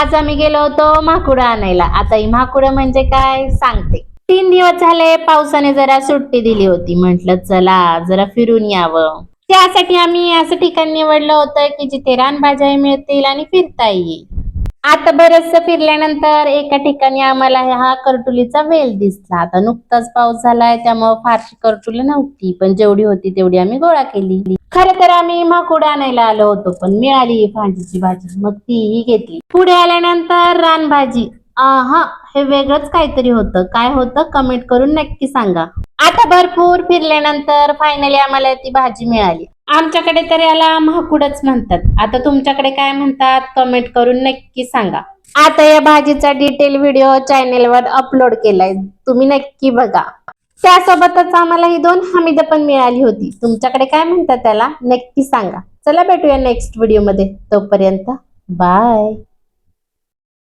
आज आम्ही गेलो होतो म्हाकुडं आणायला. आता ही म्हाकुडं म्हणजे काय सांगते. 3 दिवस झाले पावसाने जरा सुट्टी दिली होती. म्हटलं चला जरा फिरून यावं. त्यासाठी आम्ही असं ठिकाण निवडलं होतं की जिथे रानभाज्या मिळतील आणि फिरता येईल. आता बरचसं फिरल्यानंतर एका ठिकाणी आम्हाला हा करटुलीचा वेल दिसला. आता नुकताच पाऊस झालाय त्यामुळे फारशी करटुली नव्हती, पण जेवढी होती तेवढी आम्ही गोळा केली. खरं तर आम्ही म्हाकुड आणायला आलो होतो, पण मिळाली भाजीची भाजी, मग तीही घेतली. पुढे आल्यानंतर रानभाजी. आहा, हे वेगळंच काहीतरी होतं. काय होतं कमेंट करून नक्की सांगा. आता भरपूर फिरल्यानंतर फायनली आम्हाला ती भाजी मिळाली. आमच्याकडे तर याला म्हाकुडच म्हणतात. आता तुमच्याकडे काय म्हणतात कमेंट करून नक्की सांगा. आता या भाजीचा डिटेल व्हिडिओ चॅनेलवर अपलोड केलाय, तुम्ही नक्की बघा. त्यासोबतच आम्हाला ही 2 हमीद पण मिळाली होती. तुमच्याकडे काय म्हणतात त्याला नक्की सांगा. चला भेटूया नेक्स्ट व्हिडिओ मध्ये. तोपर्यंत बाय.